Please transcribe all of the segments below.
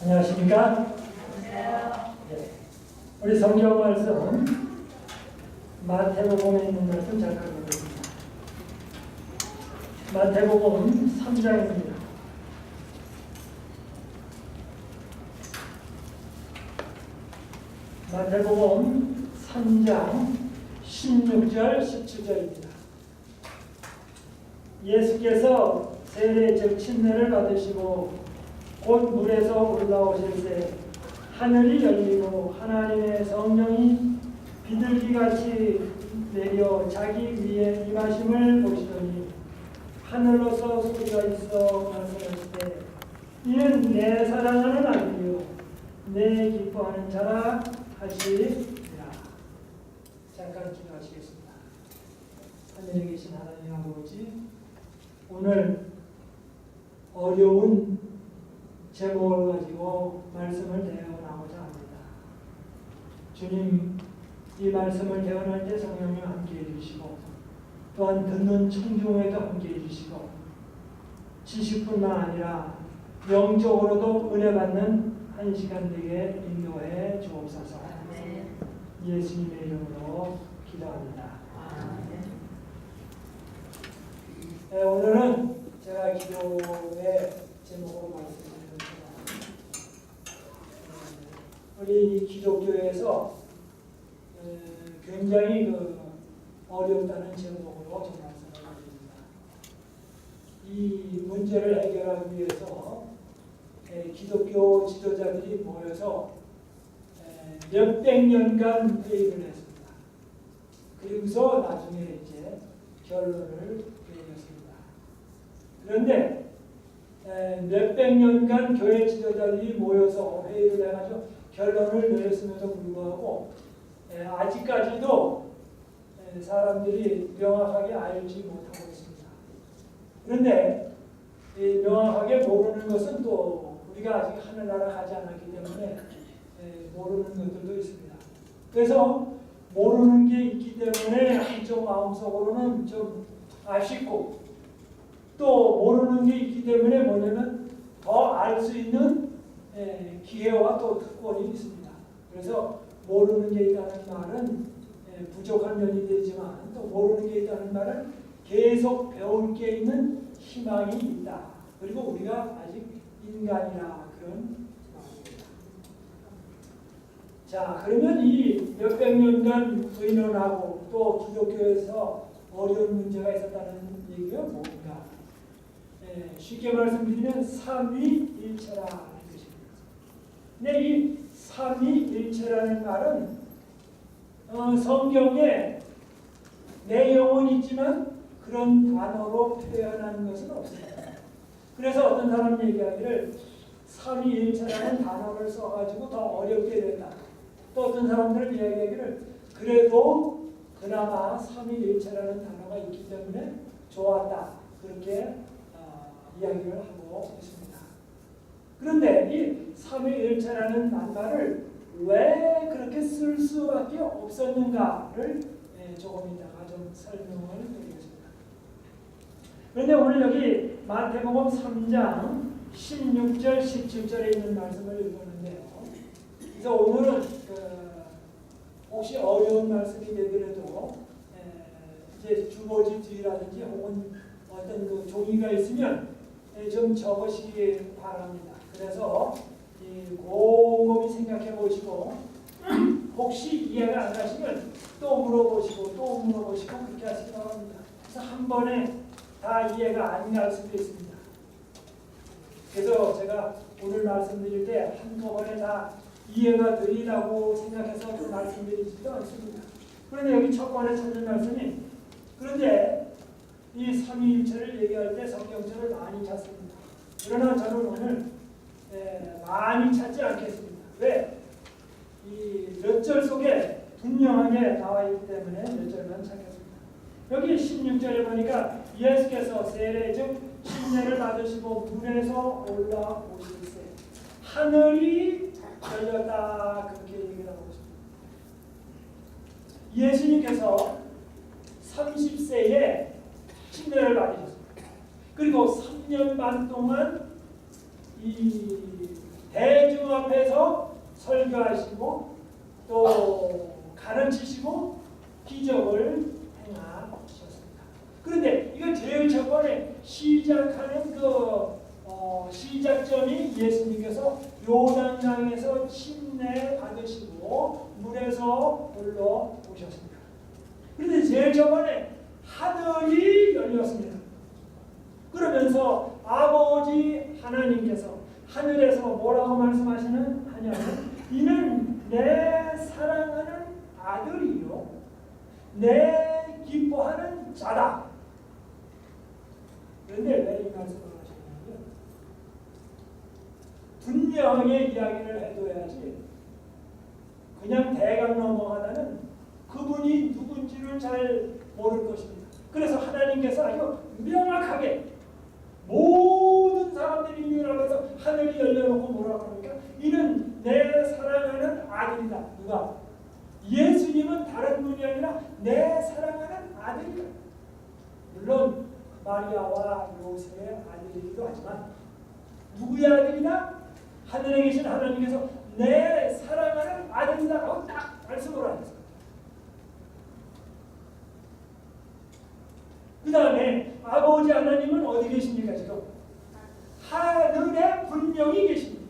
안녕하십니까? 네. 우리 성경 말씀은 마태복음에 있는 말씀 잠깐 보겠습니다. 마태복음 3장입니다. 마태복음 3장 16절 17절입니다. 예수께서 세례 즉 침례를 받으시고 곧 물에서 올라오실 때 하늘이 열리고 하나님의 성령이 비둘기같이 내려 자기 위에 임하심을 보시더니 하늘로서 소리가 있어 말씀하시되 이는 내 사랑하는 아들이요 내 기뻐하는 자라 하시니라. 잠깐 기도하시겠습니다. 하늘에 계신 하나님 아버지, 오늘 어려운 제목을 가지고 말씀을 대언하고자 합니다. 주님, 이 말씀을 대언할 때 성령님 함께해 주시고 또한 듣는 청중에도 함께해 주시고 지식뿐만 아니라 영적으로도 은혜 받는 한 시간 되게 인도해 주옵소서. 예수님의 이름으로 기도합니다. 네, 오늘은 제가 기도의 제목으로 말씀드립니다. 우리 기독교에서 굉장히 어렵다는 제목으로 좀 말씀을 드립니다. 이 문제를 해결하기 위해서 기독교 지도자들이 모여서 몇백 년간 회의를 했습니다. 그리고서 나중에 이제 결론을 내렸습니다. 그런데 몇백 년간 교회 지도자들이 모여서 회의를 해가지고 결론을 내렸음에도 불구하고 아직까지도 사람들이 명확하게 알지 못하고 있습니다. 그런데 명확하게 모르는 것은 또 우리가 아직 하늘나라 가지 않았기 때문에 모르는 것들도 있습니다. 그래서 모르는 게 있기 때문에 한쪽 마음속으로는 좀 아쉽고 또 모르는 게 있기 때문에 뭐냐면 더 알 수 있는 기회와 또 특권이 있습니다. 그래서 모르는 게 있다는 말은 부족한 면이 되지만 또 모르는 게 있다는 말은 계속 배울 게 있는 희망이 있다. 그리고 우리가 아직 인간이라 그런 말입니다. 자, 그러면 이 몇백 년간 의논하고 또 기독교에서 어려운 문제가 있었다는 얘기가 뭔가? 쉽게 말씀드리면 삼위일체라는 뜻입니다. 근데 이 삼위일체라는 말은 성경에 내용은 있지만 그런 단어로 표현하는 것은 없습니다. 그래서 어떤 사람이 얘기하기를 삼위일체라는 단어를 써가지고 더 어렵게 된다. 또 어떤 사람들은 이야기하기를 그래도 그나마 삼위일체라는 단어가 있기 때문에 좋았다. 그렇게 이야기를 하고 있습니다. 그런데 이 삼위일체라는 말을 왜 그렇게 쓸 수밖에 없었는가를 조금 이따가 좀 설명을 드리겠습니다. 그런데 오늘 여기 마태복음 3장 16절 17절에 있는 말씀을 읽었는데요. 그래서 오늘은 혹시 어려운 말씀이 되더라도 이제 주보지 뒤라든지 혹은 어떤 그 종이가 있으면 좀 적으시기 바랍니다. 그래서 곰곰이 생각해 보시고 혹시 이해가 안 가시면 또 물어보시고 또 물어보시고 그렇게 하시기 바랍니다. 그래서 한 번에 다 이해가 안 갈 수도 있습니다. 그래서 제가 오늘 말씀드릴 때 한꺼번에 다 이해가 되리라고 생각해서 그 말씀드리지도 않습니다. 그런데 여기 첫 번에 찾은 말씀이 그런데 이 삼위일체를 얘기할 때 성경책을 많이 찾습니다. 그러나 저는 오늘 많이 찾지 않겠습니다. 왜? 이 몇 절 속에 분명하게 나와 있기 때문에 몇 절만 찾겠습니다. 여기 16절에 보니까 예수께서 세례 즉 침례를 받으시고 물에서 올라오실세 하늘이 열렸다 그렇게 얘기를 하고 있습니다. 예수님께서 30세에 침례를 받으셨습니다. 그리고 3년 반 동안 이 대중 앞에서 설교하시고 또 가르치시고 기적을 행하셨습니다. 그런데 이거 제일 첫 번에 시작하는 시작점이 예수님께서 요단강에서 침례 받으시고 물에서 올라오셨습니다. 그런데 제일 저번에 하늘이 열렸습니다. 그러면서 아버지 하나님께서 하늘에서 뭐라고 말씀하시는 하냐면 이는 내 사랑하는 아들이요 내 기뻐하는 자다. 그런데 왜 이 말씀을 하셨냐면 분명하게 이야기를 해둬야지 그냥 대강 넘어가다는 그분이 누군지를 잘 모를 것입니다. 그래서 하나님께서 아주 명확하게 모든 사람들이 있는 앞에서 하늘이 열려놓고 뭐라고 합니까? 이는 내 사랑하는 아들이다. 누가? 예수님은 다른 분이 아니라 내 사랑하는 아들이다. 물론 마리아와 요셉의 아들이기도 하지만 누구의 아들이다? 하늘에 계신 하나님께서 내 사랑하는 아들이다 하고 딱 말씀을 하셨습니다. 그 다음에 아버지 하나님은 어디 계십니까? 지금 하늘에 분명히 계십니다.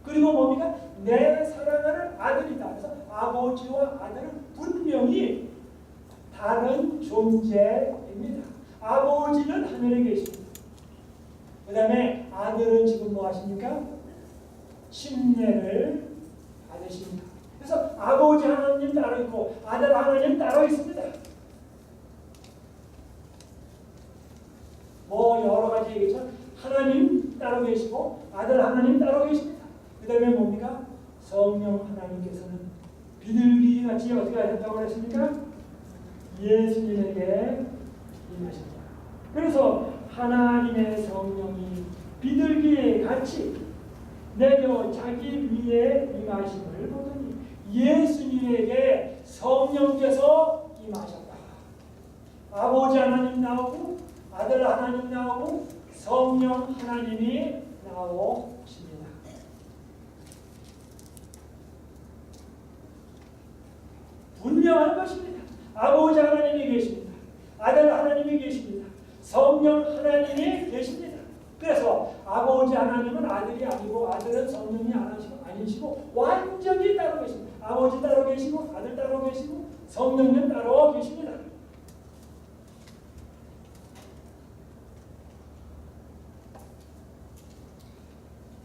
그리고 뭡니까? 내 사랑하는 아들이다. 그래서 아버지와 아들은 분명히 다른 존재입니다. 아버지는 하늘에 계십니다. 그 다음에 아들은 지금 뭐 하십니까? 침례를 받으십니다. 그래서 아버지 하나님 따로 있고 아들 하나님 따로 있습니다. 뭐 여러 가지 얘기죠. 하나님 따로 계시고 아들 하나님 따로 계십니다. 그 다음에 뭡니까? 성령 하나님께서는 비둘기 같이 어떻게 하셨다고 했습니까? 예수님에게 임하십니다. 그래서 하나님의 성령이 비둘기 같이 내려 자기 위에 임하심을 보더니 예수님에게 성령께서 임하셨다. 아버지 하나님 나오고 아들 하나님 나오고 성령 하나님이 나오십니다. 분명한 것입니다. 아버지 하나님이 계십니다. 아들 하나님이 계십니다. 성령 하나님이 계십니다. 그래서 아버지 하나님은 아들이 아니고 아들은 성령이 아니시고 완전히 따로 계십니다. 아버지 따로 계시고 아들 따로 계시고 성령님 따로 계십니다.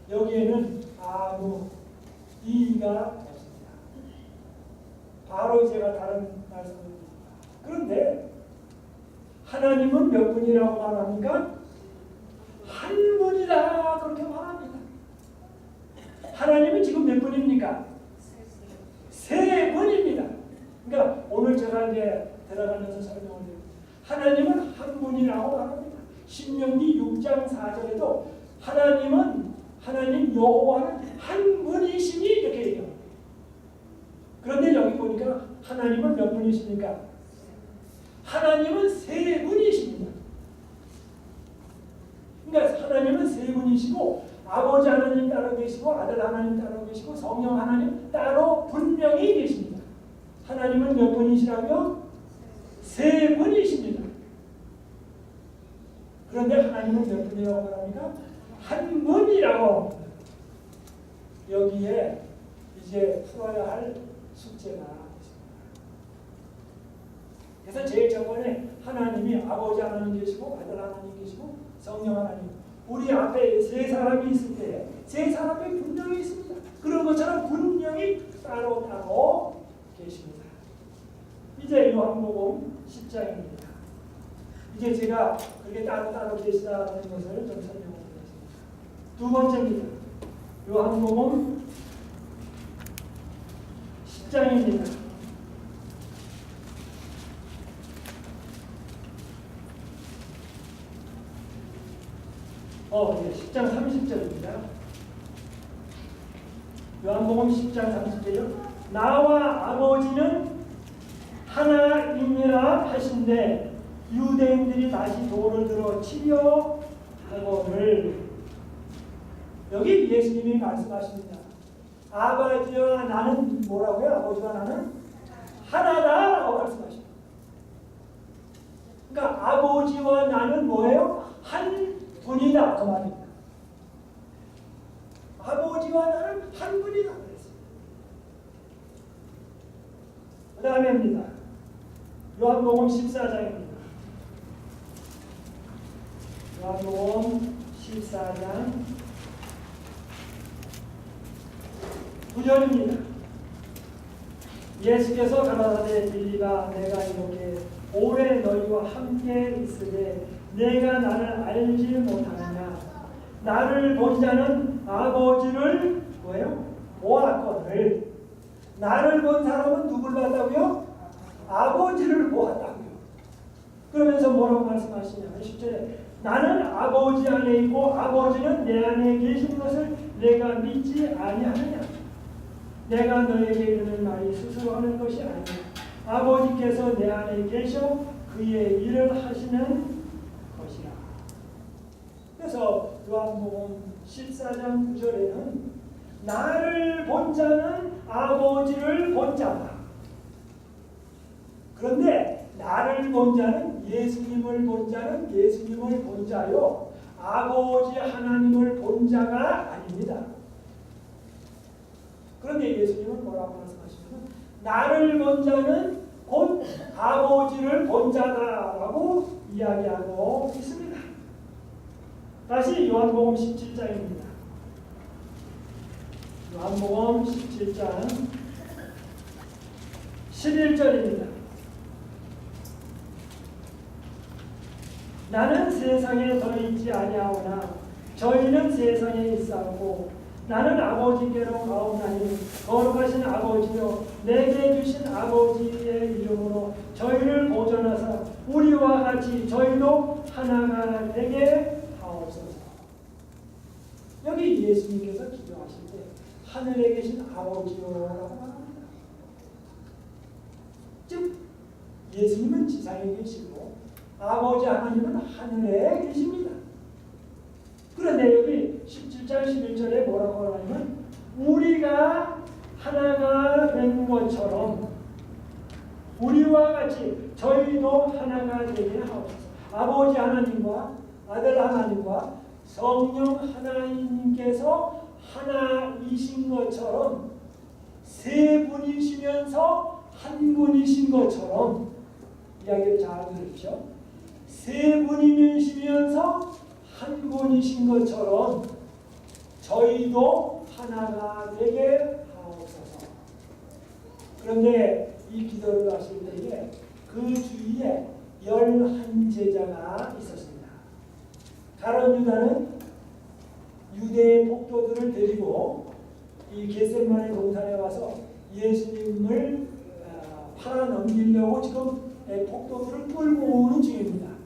여기에는 아무 이의가 없습니다. 바로 제가 다른 말씀을 드립니다. 그런데 하나님은 몇 분이라고 말합니까? 한 분이다 그렇게 말합니다. 하나님은 지금 몇 분입니까? 세 분입니다. 그러니까 오늘 제가 이제 들어가면서 설명을 드립니다. 하나님은 한 분이라고 말합니다. 신명기 6장 4절에도 하나님 여호와는 한 분이시니 이렇게 얘기합니다. 그런데 여기 보니까 하나님은 몇 분이십니까? 하나님은 세 분이십니다. 그러니까 하나님은 세 분이시고 아버지 하나님 따로 계시고 아들 하나님 따로 계시고 성령 하나님 따로 분명히 계십니다. 하나님은 몇 분이시라고요? 세 분이십니다. 그런데 하나님은 몇 분이라고 말합니까? 한 분이라고. 여기에 이제 풀어야 할 숙제가 있습니다. 그래서 제일 저번에 하나님이 아버지 하나님 계시고 아들 하나님 계시고 성령 하나님, 우리 앞에 세 사람이 있을 때 세 사람이 분명히 있습니다. 그런 것처럼 분명히 따로 계십니다. 이제 요한복음 10장입니다. 이제 제가 그렇게 따로 계시다는 것을 좀 설명드리겠습니다. 두 번째입니다. 요한복음 10장입니다. 네, 10장 30절입니다. 요한복음 10장 30절이요. 나와 아버지는 하나이니라 하신데 유대인들이 다시 돌을 들어 치려 하거늘. 여기 예수님이 말씀하십니다. 아버지와 나는 뭐라고요? 아버지와 나는 하나다라고 말씀하십니다. 그러니까 아버지와 나는 뭐예요? 한 분이다 그 말입니다. 아버지와 나는 한 분이다 그랬어요. 그 다음에입니다. 요한복음 14장입니다. 요한복음 14장 9절입니다. 예수께서 가라사대 빌립아 내가 이렇게 오래 너희와 함께 있으되 내가 나를 알지 못하느냐 나를 본 자는 아버지를 뭐예요? 보았거늘 나를 본 사람은 누굴 봤다고요? 아버지를 보았다고요. 그러면서 뭐라고 말씀하시냐면 10절에 나는 아버지 안에 있고 아버지는 내 안에 계신 것을 내가 믿지 아니하느냐 내가 너에게 이르는 말이 스스로 하는 것이 아니냐 아버지께서 내 안에 계셔 그의 일을 하시는 것이라. 그래서 요한복음 14장 9절에는 나를 본 자는 아버지를 본 자다. 그런데 나를 본 자는 예수님을 본 자는 예수님을 본 자요 아버지 하나님을 본 자가 아닙니다. 그런데 예수님은 뭐라고 말씀하시냐면 나를 본 자는 곧 아버지를 본 자다라고 이야기하고 있습니다. 다시 요한복음 17장입니다. 요한복음 17장 11절입니다. 나는 세상에 더 있지 아니하오나 저희는 세상에 있사오고 나는 아버지께로 가오나니 거룩하신 아버지여 내게 주신 아버지의 이름으로 저희를 보존하사 우리와 같이 저희도 하나가 되게 하옵소서. 여기 예수님께서 기도하실 때 하늘에 계신 아버지여라고 말합니다. 즉 예수님은 지상에 계시고 아버지 하나님은 하늘에 계십니다. 그런데 여기 17장 11절에 뭐라고 하냐면 우리가 하나가 된 것처럼 우리와 같이 저희도 하나가 되게 하옵소서. 아버지 하나님과 아들 하나님과 성령 하나님께서 하나이신 것처럼 세 분이시면서 한 분이신 것처럼 이야기를 잘 들으십시오. 세 분이시면서 한 분이신 것처럼 저희도 하나가 되게 하옵소서. 그런데 이 기도를 하실 때에 그 주위에 11제자가 있었습니다. 가룟 유다는 유대의 폭도들을 데리고 이 겟세마네 동산에 와서 예수님을 팔아 넘기려고 지금 폭도들을 끌고 오는 중입니다.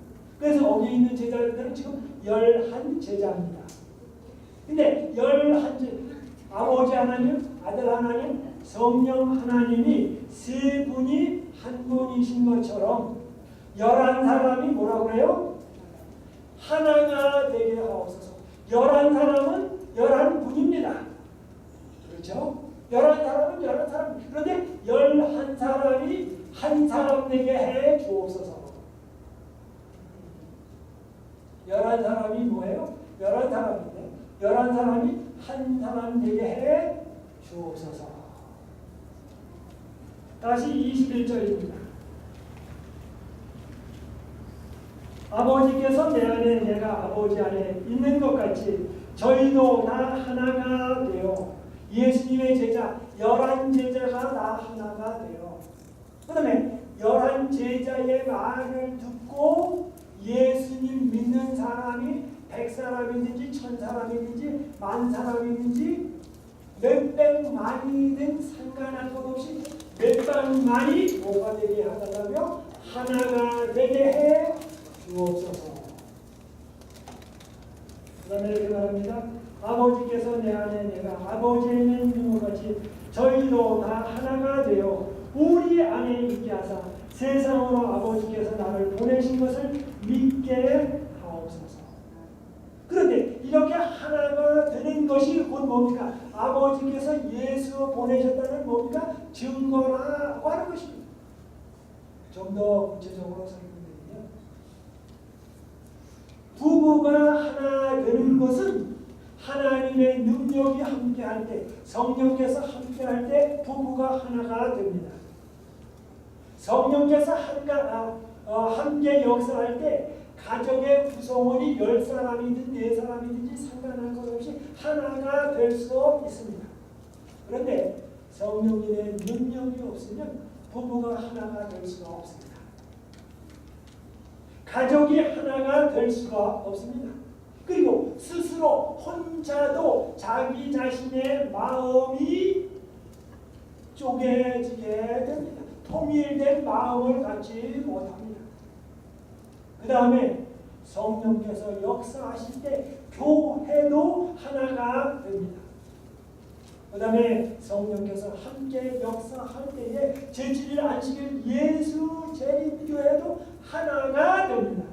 그래서 거기 있는 제자들은 지금 11제자입니다. 근데 11제자, 아버지 하나님, 아들 하나님, 성령 하나님이 세 분이 한 분이신 것처럼 11사람이 뭐라고 해요? 하나가 되게 하옵소서. 11사람은 11분입니다. 그렇죠? 11사람은 11사람. 그런데 11사람이 한 사람 되게 해 주옵소서. 11사람이 뭐예요? 11사람인데 11사람이 한 사람 되게 해 주옵소서. 다시 21절입니다. 아버지께서 내 안에 내가 아버지 안에 있는 것 같이 저희도 다 하나가 되어 예수님의 제자 11제자가 다 하나가 되어 그 다음에 11제자의 말을 듣고 예수님 믿는 사람이 100사람이든지 1000사람이든지 10,000사람이든지 몇백만이든 상관할 것 없이 몇백만이 뭐가 되게 하다라며 하나가 되게 해 주옵소서. 그 다음에 이렇게 말합니다. 아버지께서 내 안에 내가 아버지에 있는 것 같이 저희도 다 하나가 되어 우리 안에 있게 하사 세상으로 아버지께서 나를 보내신 것을 믿게 하옵소서. 그런데 이렇게 하나가 되는 것이 곧 뭡니까? 아버지께서 예수 보내셨다는 뭡니까? 증거라고 하는 것입니다. 좀 더 구체적으로 설명드리면 부부가 하나 되는 것은 하나님의 능력이 함께할 때, 성령께서 함께할 때 부부가 하나가 됩니다. 성령께서 함께 역사할 때 가정의 구성원이 10사람이든 4사람이든지 상관할 것 없이 하나가 될 수 있습니다. 그런데 성령님의 능력이 없으면 부부가 하나가 될 수가 없습니다. 가족이 하나가 될 수가 없습니다. 그리고 스스로 혼자도 자기 자신의 마음이 쪼개지게 됩니다. 통일된 마음을 갖지 못합니다. 그 다음에 성령께서 역사하실 때 교회도 하나가 됩니다. 그 다음에 성령께서 함께 역사할 때에 제7일 안식일 예수 재림교회도 하나가 됩니다.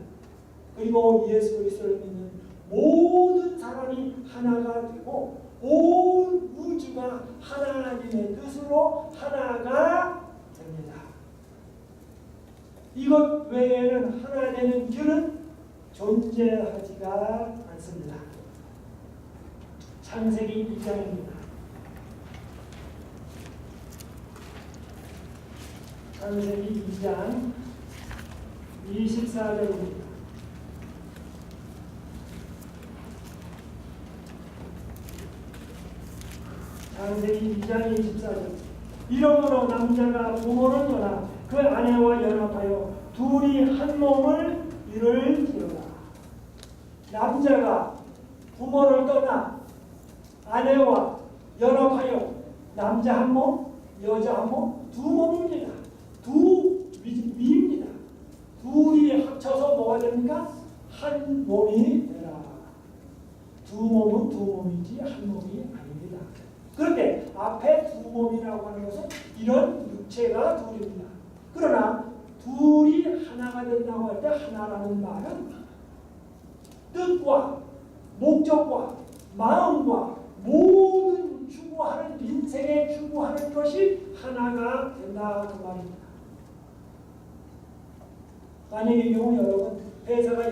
그리고 예수 그리스도를 믿는 모든 사람이 하나가 되고 온 우주가 하나님의 뜻으로 하나가 됩니다. 이것 외에는 하나 되는 길은 존재하지가 않습니다. 창세기 2장입니다. 창세기 2장 24절입니다. 창세기 2장 24절. 이러므로 남자가 부모를 떠나 그 아내와 연합하여 둘이 한 몸을 이룰지어다. 남자가 부모를 떠나 아내와 연합하여 남자 한 몸, 여자 한 몸, 두 몸입니다. 두 위입니다. 둘이 합쳐서 뭐가 됩니까? 한 몸이 되라. 두 몸은 두 몸이지 한 몸이 아닙니다. 그런데 앞에 두 몸이라고 하는 것은 이런 육체가 둘입니다. 그러나 둘이 하나가 된다고 할 때 하나라는 말은 뜻과 목적과 마음과 모든 추구하는 인생에 추구하는 것이 하나가 된다 그 말입니다. 만약에 이 경우 여러분 회사가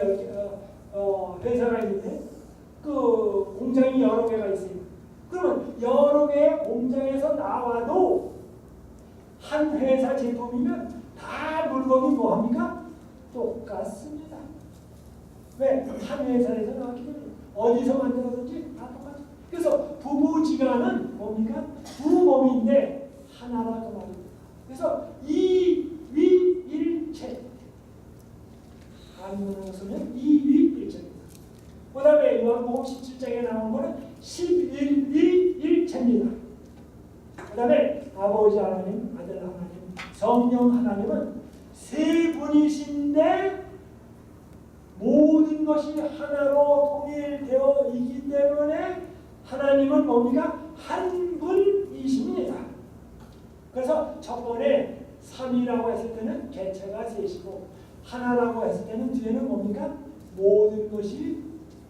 회사가 있는데 그 공장이 여러 개가 있어요. 그러면 여러 개의 공장에서 나와도 한 회사 제품이면 다 물건이 뭐합니까? 똑같습니다. 왜? 한 회사에서 나왔기 때문에 어디서 만들어든지 다 똑같아요. 그래서 부부지간은 뭡니까? 두 몸인데 하나라 그 말입니다. 그래서 이위일체 한문으로 쓰면 이위일체입니다. 그 다음에 요한복음 17장에 나온 거는 11위일체입니다. 그 다음에 아버지 하나님, 아들 하나님, 성령 하나님은 세 분이신데 모든 것이 하나로 통일되어 있기 때문에 하나님은 뭡니까? 한 분이십니다. 그래서 첫 번에 3이라고 했을 때는 개체가 셋이고 하나라고 했을 때는 뒤에는 뭡니까? 모든 것이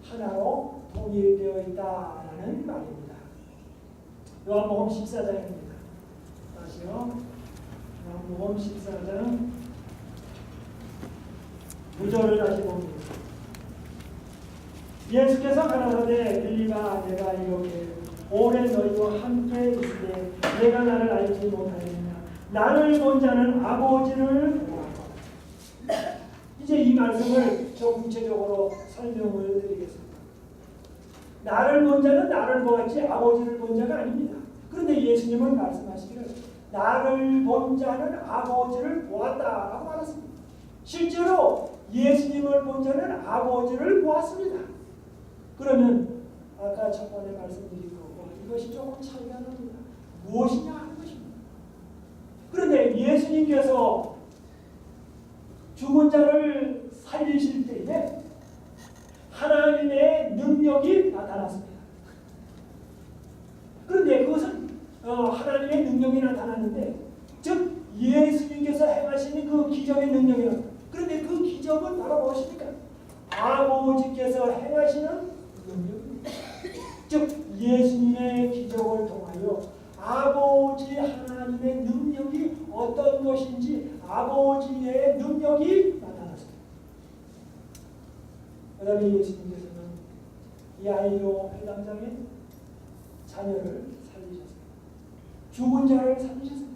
하나로 통일되어 있다라는 말입니다. 요한복음 14장입니다. 다시요. 요한복음 14장 9절을 다시 봅니다. 예수께서 가라사대 빌리가 내가 이렇게 오래 너희와 함께 있으되 내가 나를 알지 못하느냐 나를 본 자는 아버지를 보았다. 이제 이 말씀을 좀 구체적으로 설명을 드리겠습니다. 나를 본 자는 나를 보았지 아버지를 본 자가 아닙니다. 그런데 예수님은 말씀하시기를 나를 본 자는 아버지를 보았다라고 말했습니다. 실제로 예수님을 본 자는 아버지를 보았습니다. 그러면 아까 첫 번에 말씀드린 거고 이것이 조금 차이가 납니다. 무엇이냐 하는 것입니다. 그런데 예수님께서 죽은 자를 살리실 때에 하나님의 능력이 나타났습니다. 그런데 그것은 하나님의 능력이 나타났는데 즉 예수님께서 행하시는 그 기적의 능력이라. 그런데 그 기적은 바로 무엇입니까? 아버지께서 행하시는 능력입니다. 즉 예수님의 기적을 통하여 아버지 하나님의 능력이 어떤 것인지 아버지의 능력이 나타났습니다. 그 다음에 예수님께서는 야이로 회당장의 자녀를 살리셨습니다. 죽은 자를 살리셨습니다.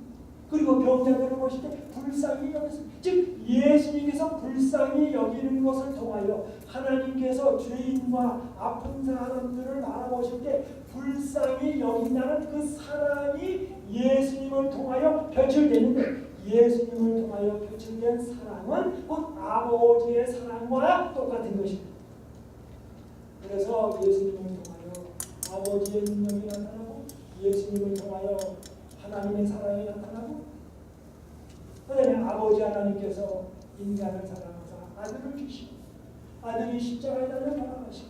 그리고 병자들을 보실 때 불쌍히 여겼습니다. 즉 예수님께서 불쌍히 여기는 것을 통하여 하나님께서 죄인과 아픈 사람들을 바라보실 때 불쌍히 여긴다는 그 사랑이 예수님을 통하여 표출되는데, 예수님을 통하여 표출된 사랑은 곧 아버지의 사랑과 똑같은 것입니다. 그래서 예수님을 통하여 아버지의 능력이 나타나고, 예수님을 통하여 하나님의 사랑이 나타나고, 그 다음에 아버지 하나님께서 인간을 사랑하사 아들을 주시고, 아들이 십자가에 달려 돌아가시고,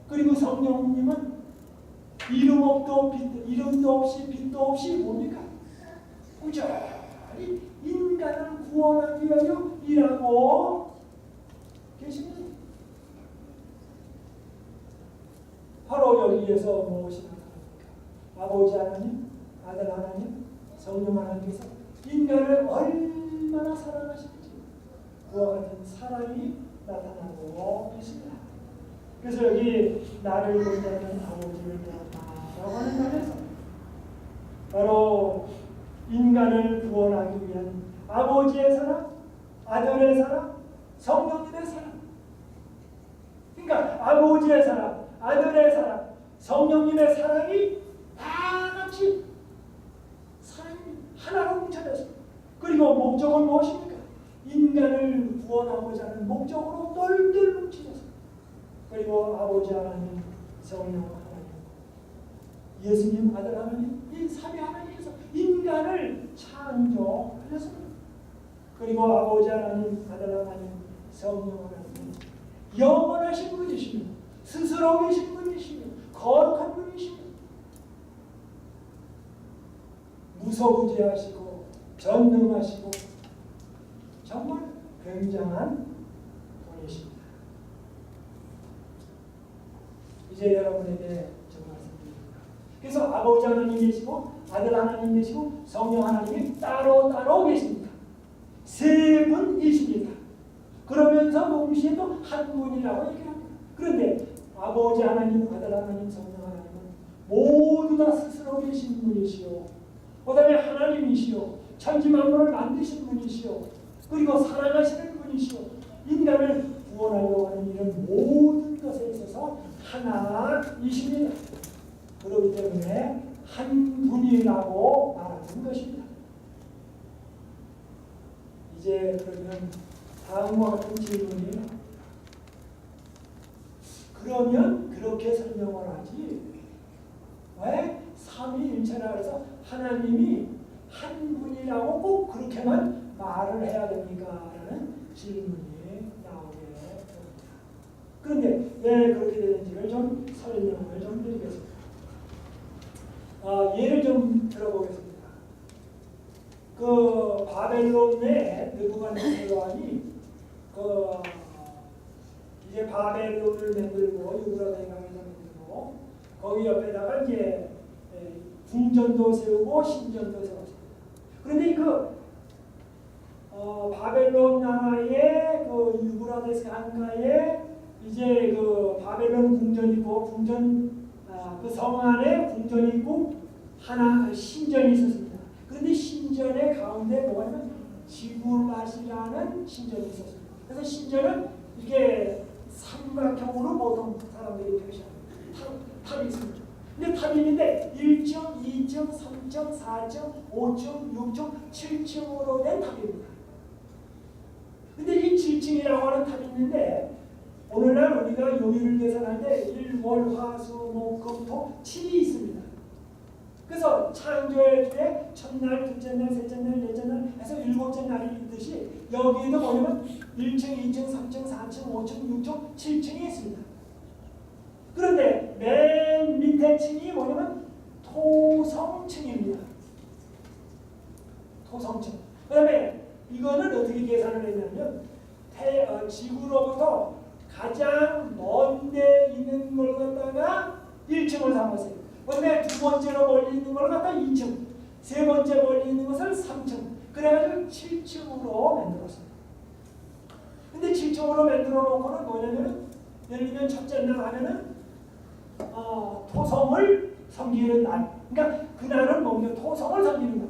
그리고 성령님은 이름도 없이 빛도 없이 뭡니까? 꾸준히 인간을 구원하기 위하여 일하고 계십니다. 바로 여기에서 무엇이 나타납니까? 아버지 하나님, 아들 하나님, 성령 하나님께서 인간을 얼마나 사랑하시는지 그와 같은 사랑이 나타나고 있습니다. 그래서 여기 나를 본다는 아버지를 보았다라고 하는 말에서 바로 인간을 구원하기 위한 아버지의 사랑, 아들의 사랑, 성령님의 사랑. 그러니까 아버지의 사랑, 아들의 사랑, 성령님의 사랑이 다 같이 사랑이 하나로 뭉쳐졌습니다. 그리고 목적은 무엇입니까? 인간을 구원하고자 하는 목적으로 똘똘 뭉쳐졌습니다. 그리고 아버지 하나님, 성령 하나님, 예수님 아들 하나님, 이 삼위 하나님께서 인간을 창조하셨습니다. 그리고 아버지 하나님, 아들 하나님, 성령 하나님, 영원하신 분이시며 스스로 계신 분이시며 거룩한 분이시며 무소부지하시고 전능하시고 정말 굉장한 분이십니다. 이제 여러분에게 저 말씀드립니다. 그래서 아버지 하나님 계시고 아들 하나님 계시고 성령 하나님이 따로 계십니다. 세 분이십니다. 그러면서 동시에 또 한 분이라고 얘기합니다. 그런데 아버지 하나님, 아들 하나님, 성령 하나님은 모두 다 스스로 계신 분이시오. 그 다음에 하나님이시오. 천지만물을 만드신 분이시오. 그리고 사랑하시는 분이시오. 인간을 구원하려고 하는 이런 모든 것에 있어서 하나이십니다. 그렇기 때문에 한 분이라고 말하는 것입니다. 이제 그러면 다음과 같은 질문이, 그러면 그렇게 설명을 하지 왜 삼위일체라 해서 하나님이 한 분이라고 꼭 그렇게만 말을 해야 됩니까? 라는 질문이 나오게 됩니다. 그런데 왜 그렇게 되는지를 좀 설명을 좀 드리겠습니다. 예를 좀 들어보겠습니다. 그 바벨론 내 느부갓네살 왕이 이제 바벨론을 만들고 유브라데 강에서 만들고 거기 옆에다가 이제 궁전도 세우고 신전도 세웠습니다. 그런데 바벨론 나라의 그 유브라데스 강가에 이제 그 바벨론 궁전이 있고 그 성 안에 궁전이 있고 하나 신전이 있었습니다. 그런데 신전의 가운데 뭐가 있냐면 지굴랏이라는 신전이 있었습니다. 그래서 신전은 이게 삼각형으로 보통 사람들이 표시합니다. 탑이 있습니다. 근데 탑이 있는데 1층, 2층, 3층, 4층, 5층, 6층, 7층으로 된 탑입니다. 근데 이 7층이라고 하는 탑이 있는데 오늘날 우리가 요일을 계산할 때 일, 월, 화, 수, 목, 금, 토, 7이 있습니다. 그래서 창조의 주에 첫날, 둘째 날, 셋째 날, 넷째 날 해서 7째 날이 있듯이 여기에도 뭐냐면 1층, 2층, 3층, 4층, 5층, 6층, 7층이 있습니다. 그런데 맨 밑에 층이 뭐냐면 토성층입니다. 토성층. 그 다음에 이거는 어떻게 계산을 했냐면 지구로부터 가장 먼 데 있는 걸 갖다가 1층을 삼았어요. 그다음에 두 번째로 멀리 있는 걸 갖다 2층, 세 번째 멀리 있는 것을 3층, 그래가지고 7층으로 만들었습니다. 근데 7층으로 만들어 놓고는 뭐냐면은, 예를 들면 첫째 날 하면은 토성을 섬기는 날, 그러니까 그날은 뭡니까? 토성을 섬기는 날,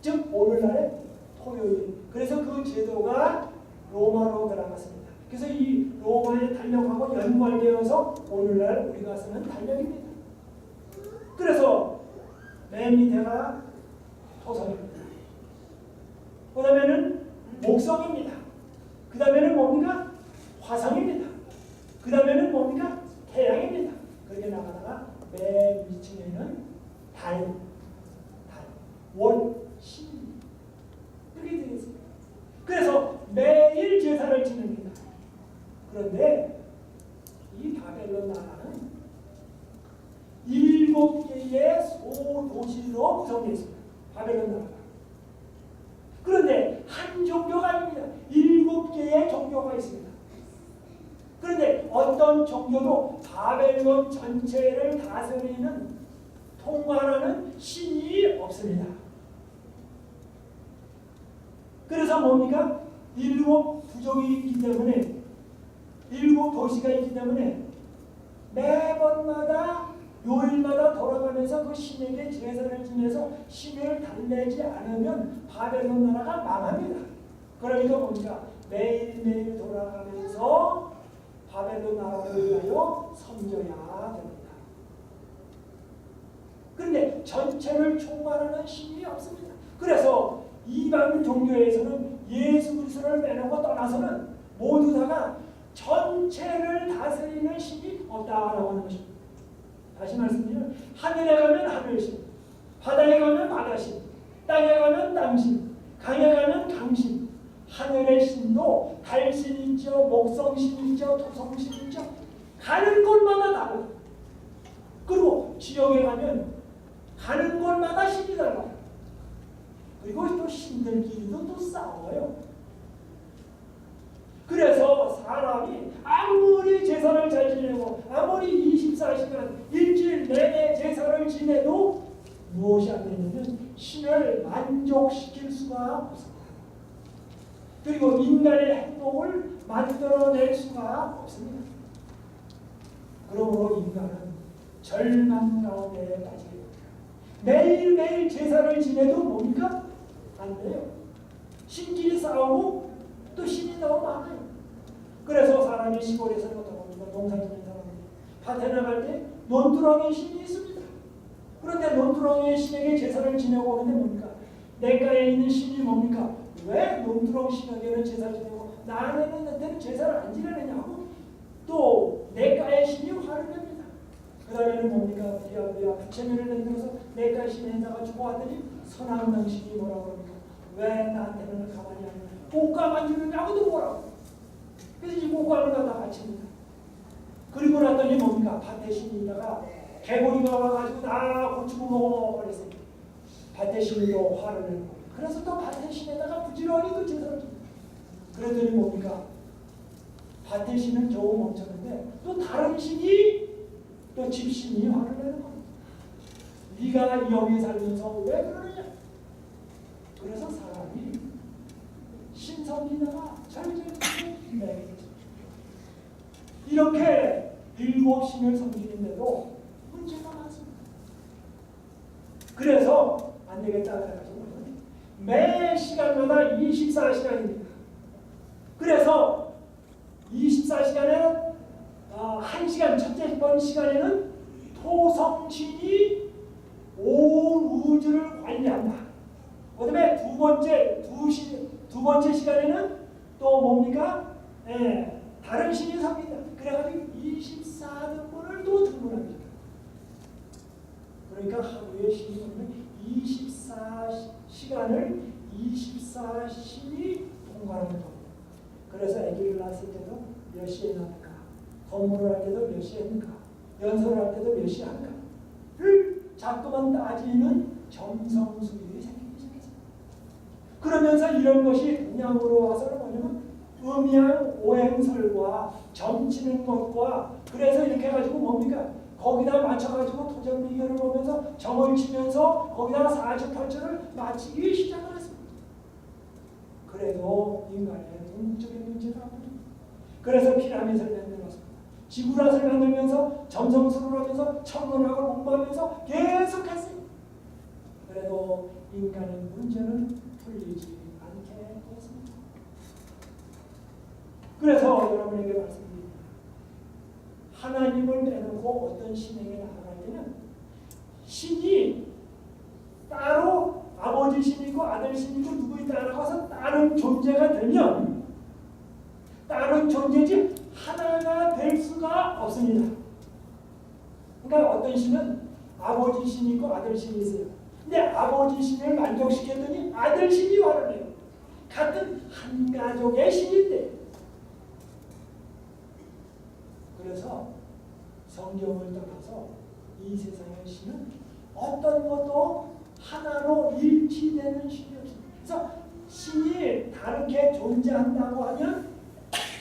즉 오늘날의 토요일. 그래서 그 제도가 로마로 들어갔습니다. 그래서 이 로마의 달력하고 연관되어서 오늘날 우리가 쓰는 달력입니다. 그래서 맨 밑에가 토성입니다. 그 다음에는 목성입니다. 그 다음에는 뭡니까? 화성입니다. 그 다음에는 뭡니까? 태양입니다. 그렇게 나가다가 맨 위층에는 달, 월, 신 이렇게 되어 있습니다. 그래서 매일 제사를 지냅니다. 그런데 이 바벨론 나라는 7개의 소도시로 구성되어 있습니다. 바벨론 나라가. 그런데 한 종교가 아닙니다. 7개의 종교가 있습니다. 그런데 어떤 종교도 바벨론 전체를 다스리는, 통관하는 신이 없습니다. 그래서 뭡니까? 7 부족이 있기 때문에, 7 도시가 있기 때문에 매번마다 요일마다 돌아가면서 그 신에게 제사를 지내서 신을 달래지 않으면 바벨론 나라가 망합니다. 그러니까 뭡니까? 매일매일 돌아가면서 바벨론 나라를 위하여 섬겨야 됩니다. 그런데 전체를 총괄하는 신이 없습니다. 그래서 이방 종교에서는 예수 그리스도를 빼놓고 떠나서는 모두 다가 전체를 다스리는 신이 없다라고 하는 것입니다. 다시 말씀드리면 하늘에 가면 하늘신, 바다에 가면 바다신, 땅에 가면 땅신, 강에 가면 강신. 하늘의 신도 달신 있죠, 목성신 있죠, 토성신 있죠. 가는 곳마다 다르고, 그리고 지역에 가면 가는 곳마다 신이 달라요. 그리고 또 신들끼리도 또 싸워요. 그래서 사람이 아무리 제사를 잘 지내고 아무리 24시간 일주일 내내 제사를 지내도 무엇이 안 되냐면 신을 만족시킬 수가 없습니다. 그리고 인간의 행복을 만들어낼 수가 없습니다. 그러므로 인간은 절망 가운데 빠지게 됩니다. 매일매일 제사를 지내도 뭡니까? 안 돼요. 신끼리 싸우고 또 신이 너무 많아요. 그래서 사람이 시골에서 농사 짓는 사람이 밭에 나갈 때 논두렁의 신이 있습니다. 그런데 논두렁의 신에게 제사를 지내고 오는데 뭡니까? 내가에 있는 신이 뭡니까? 왜 논두렁 신에게는 제사를 지내고 나한테는 제사를 안 지내느냐고 또 내가의 신이 화를 냅니다. 그 다음에는 뭡니까? 부채면을 만들어서 내가의 신에다가 주고 왔더니 선왕당 신이 뭐라고 합니까? 왜 나한테는 가만히 안 해? 꽃감만 주느냐고도 뭐라고. 그래서 이 꽃감을 갖다 바칩니다. 그리고 나더니 뭡니까? 밭에 신이다가 개구리가 와가지고 나 고추고 먹어 그랬어요. 밭에 신이도 화를 내고 그래서 또 밭에 신에다가 부지런히 또 제사를 줍니다. 그랬더니 뭡니까? 밭에 신은 겨우 멈췄는데 또 다른 신이 또 집신이 화를 내는 겁니다. 네가 여기 살면서 왜 그러느냐? 그래서 사람이 신성기다가 절절히 이렇게 7신을 섬기는데도 문제가 많습니다. 그래서 안 되겠다 해가지고 매 시간마다 24시간입니다. 그래서 24시간에 1시간 첫째 번 시간에는 토성신이 온 우주를 관리한다. 그다음에 두 번째 시간에는 또 뭡니까? 다른 신이 섬긴다. 그래가지고 24등분을 또 등분합니다. 그러니까 하루에 신이 오면 24시간을 24신이 통과하는 겁니다. 그래서 아기를 낳았을 때도 몇 시에 낳을까? 건물을 할 때도 몇 시에 했는가? 연설을 할 때도 몇 시에 할까?를 자꾸만 따지는 점성술이 생기기 시작했습니다. 그러면서 이런 것이 동양으로 와서는 뭐냐면 음양 오행설과 점치는 것과 그래서 이렇게 해가지고 뭡니까? 거기다 맞춰가지고 도전 비결을 보면서 점을 치면서 거기다가 사주팔절을 맞추기 시작을 했습니다. 그래도 인간의 궁극적인 문제가 아닙니다. 그래서 피라밋을 만들었습니다. 지구라를 만들면서 점성술을 하면서 천문학을 공부하면서 계속했습니다. 그래도 인간의 문제는 풀리지 않게 되었습니다. 그래서 여러분에게 말씀드립니다. 하나님을 빼놓고 어떤 신에게 나아갈 때는 신이 따로 아버지 신이고 아들 신이고 누구 있다라고 해서 다른 존재가 되면 다른 존재지 하나가 될 수가 없습니다. 그러니까 어떤 신은 아버지 신이 있고 아들 신이 있어요. 근데 아버지 신을 만족시켰더니 아들 신이 화를 내요. 같은 한 가족의 신인데. 그래서 성경을 떠나서 이 세상의 신은 어떤 것도 하나로 일치되는 신이 없습니다. 그래서 신이 다르게 존재한다고 하면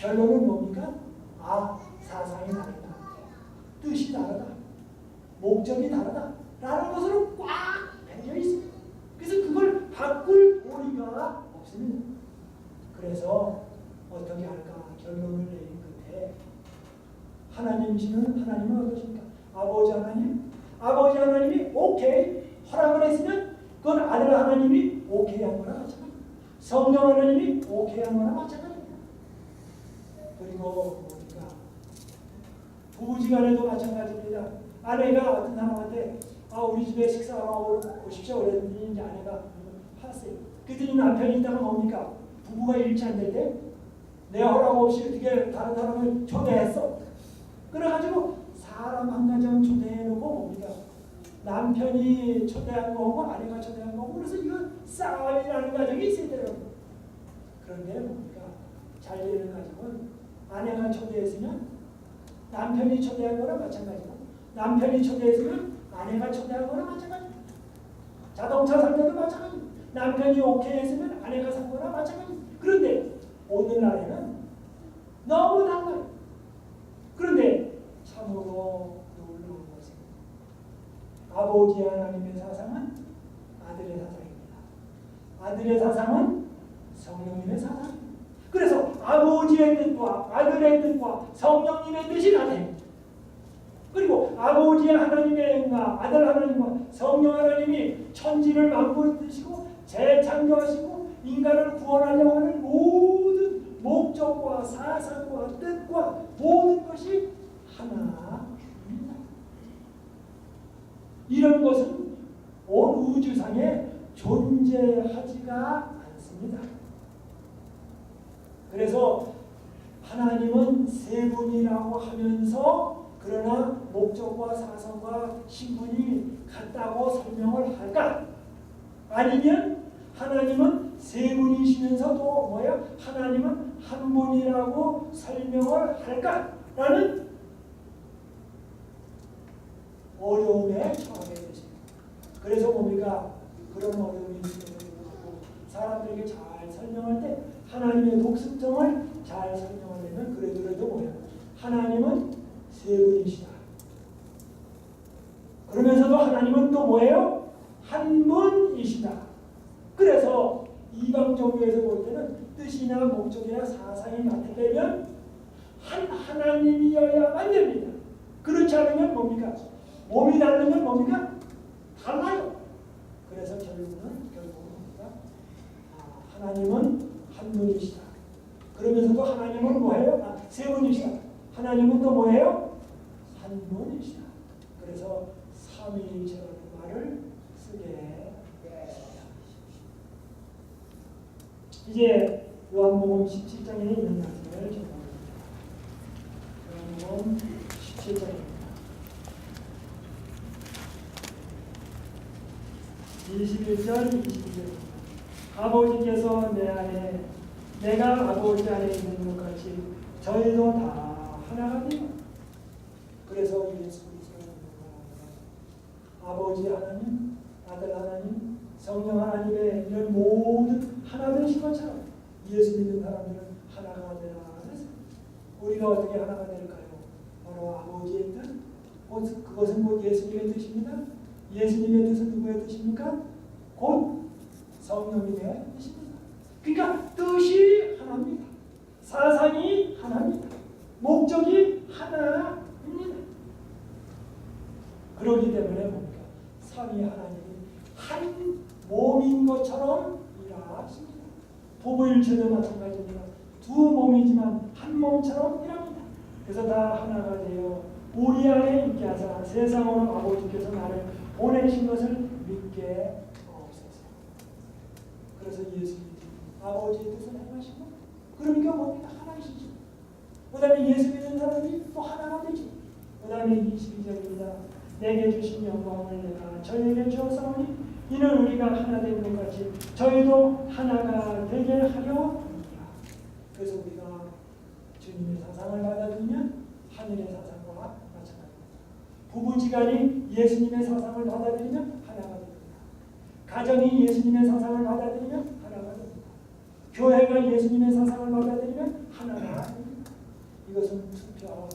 결론은 뭡니까? 아, 사상이 다르다. 뜻이 다르다. 목적이 다르다. 라는 것으로 꽉 배겨 있습니다. 그래서 그걸 바꿀 도리가 없습니다. 그래서 어떻게 할까 결론을 내린 끝에 하나님은 어떠십니까? 아버지 하나님? 아버지 하나님이 오케이 허락을 했으면 그건 아들 하나님이 오케이 한 거나 마찬가지입니다. 성령 하나님이 오케이 한 거나 마찬가지입니다. 그리고 우리가 부부지간에도 마찬가지입니다. 아내가 어떤 사람한테 우리 집에 식사하고 오십시오 그랬더니 이제 아내가 하세요. 그랬더니 남편이 있다가 뭡니까? 부부가 일치 안 될 때 내 허락 없이 어떻게 다른 사람을 초대했어. 그래가지고 사람 한 가정 초대해놓고 뭡니까? 남편이 초대한 거고 아내가 초대한 거고 그래서 이건 싸움이라는 가정이 있어야 돼요. 그런데 뭡니까? 잘 되는 가정은 아내가 초대했으면 남편이 초대한 거나 마찬가지고 남편이 초대했으면 아내가 초대한 거나 마찬가지입니다. 자동차 살 때도 마찬가지입니다. 남편이 오케이 했으면 아내가 산 거나 마찬가지입니다. 그런데 오늘날에는 너무 달라요. 그런데 참으로 놀라운 것은 아버지 하나님의 사상은 아들의 사상입니다. 아들의 사상은 성령님의 사상입니다. 그래서 아버지의 뜻과 아들의 뜻과 성령님의 뜻이 같아요. 그리고 아버지 하나님의 은과 아들 하나님과 성령 하나님이 천지를 만드시고 재창조하시고 인간을 구원하려고 하는 모든 목적과 사상과 뜻과 모든 것이 하나입니다. 이런 것은 온 우주상에 존재하지가 않습니다. 그래서 하나님은 세 분이라고 하면서 그러나 목적과 사상과 신분이 같다고 설명을 할까? 아니면 하나님은 세 분이시면서도 하나님은 한 분이라고 설명을 할까? 라는 어려움에 처하게 되십니다. 그래서 뭡니까? 그런 어려움이 있고 사람들에게 잘 설명할 때 하나님의 독습성을 잘 설명하려면 그래도 하나님은 세 분이시다. 그러면서도 하나님은 또 뭐예요? 한 분이시다. 그래서 이방 종교에서 볼 때는 뜻이나 목적이나 사상이 같으려면 한 하나님이어야만 됩니다. 그렇지 않으면 뭡니까? 몸이 다르면 뭡니까? 달라요. 그래서 결국은 뭡니까? 하나님은 한 분이시다. 그러면서도 하나님은 뭐예요? 세 분이시다. 하나님은 또 뭐예요? 한 분이시다. 그래서 삼위일체라는 말을 쓰게 됩니다. 이제 요한복음 17장에 있는 말씀을 전하겠습니다. 요한복음 17장입니다. 21절 22절 아버지께서 내 안에 내가 아버지 안에 있는 것 같이 저희도 다 하나가 되어. 그래서 예수 그리스도는 아버지 하나님, 아들 하나님, 성령 하나님의 이런 모든 하나 되신 것처럼 예수 믿는 사람들은 하나가 되라. 그래서 우리가 어떻게 하나가 될까요? 바로 아버지의 뜻, 그것은 곧 예수님의 뜻입니다. 예수님의 뜻은 누구의 뜻입니까? 곧 성령님의 뜻입니다. 그러니까 뜻이 하나입니다. 사상이 하나입니다. 목적이 하나입니다. 그렇기 때문에 뭡니까? 삼위 하나님이 한 몸인 것처럼 일하십니다. 부부일체도 마찬가지입니다. 두 몸이지만 한 몸처럼 일합니다. 그래서 다 하나가 되어 우리 안에 있게 하사 세상으로 아버지께서 나를 보내신 것을 믿게 하옵소서. 그래서 예수님이 아버지의 뜻을 행하시고 그러니까 뭡니까? 하나이시죠. 그 다음에 예수 믿는 사람이 또 하나가 되지. 그 다음에 22절입니다. 내게 주신 영광을 내가 저에게 주었사오니 이는 우리가 하나 된 것 같이 저희도 하나가 되게 하려 합니다. 그래서 우리가 주님의 사상을 받아들이면 하늘의 사상과 마찬가지입니다. 부부지간이 예수님의 사상을 받아들이면 하나가 됩니다. 가정이 예수님의 사상을 받아들이면 하나가 됩니다. 교회가 예수님의 사상을 받아들이면 하나가 됩니다. 이것은 투표하거나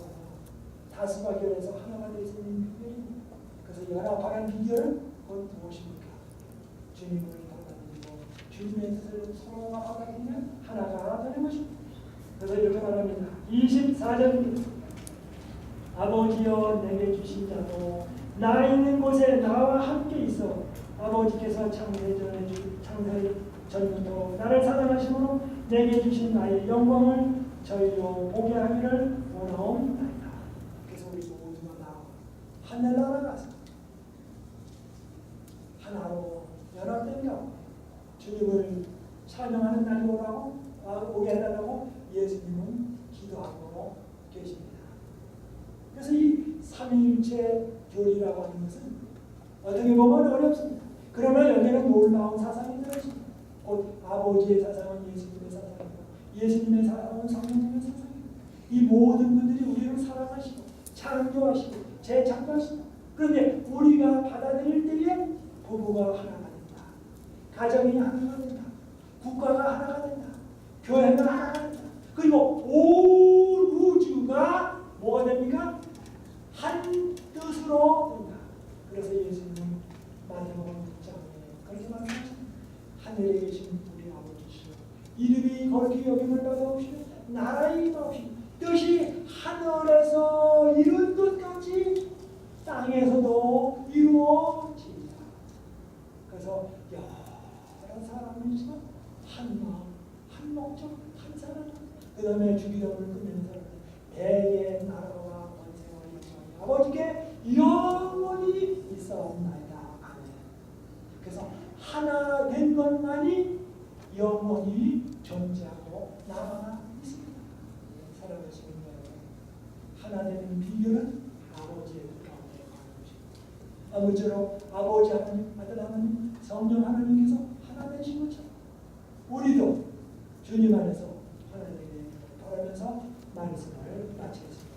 다수가 결해서 하나가 될 수 있는 비결입니다. 그래서 연합하는 비결은 곧 무엇입니까? 주님을 받아들이고 주님의 뜻을 서로가 받아들이면 하나가 되는 것입니다. 그래서 이렇게 말합니다. 24절입니다. 아버지여 내게 주신 자도 나 있는 곳에 나와 함께 있어 아버지께서 창세 전부터 나를 사랑하심으로 내게 주신 나의 영광을 저희로 보게 하기를 원하옵나이다. 그래서 우리 모두가 다 하늘나라 가서 하나로 연합된 가운데 주님을 찬양하는 날이 오게 해달라고 예수님은 기도하고 계십니다. 그래서 이 삼위일체 교리라고 하는 것은 어떻게 보면 어렵습니다. 그러나 여기는 놀라운 사상이 들어있습니다. 곧 아버지의 사상은 예수님의 사상이고 예수님의 사상은 성령님의 사상입니다. 이 모든 분들이 우리를 사랑하시고 창조하시고 재창조하시고 그런데 우리가 받아들일 때에 부부가 하나가 된다. 가정이 하나가 된다. 국가가 하나가 된다. 교회가 하나가 된다. 그리고 온 우주가 뭐가 됩니까? 한 뜻으로 된다. 그래서 예수님은 마태복음 6장에 그렇게 말씀하십니다. 하늘에 계신 우리 아버지시여 이름이 거룩히 여김을 받아옵시며 나라의 임하옵시며 뜻이 하늘에서 이룬 것 같이 땅에서도 이루어지리라. 그래서 여러 사람이지만 한 마음, 한 목적, 한 사람. 그 다음에 주기도를 끝내는 사람. 대개 나라와 권세와 영광이 아버지께 영원히 있사옵나이다. 아멘. 그래서 하나 된 것만이 영원히 존재하고 남아 있습니다. 살아계시는 여러분, 하나 되는 비결은 아버지의 뜻 가운데 가는 것입니다. 아무쪼록 아버지 하나님, 아들 하나님, 성령 하나님께서 하나 되신 것처럼 우리도 주님 안에서 하나 되기를 바라면서 말씀을 마치겠습니다.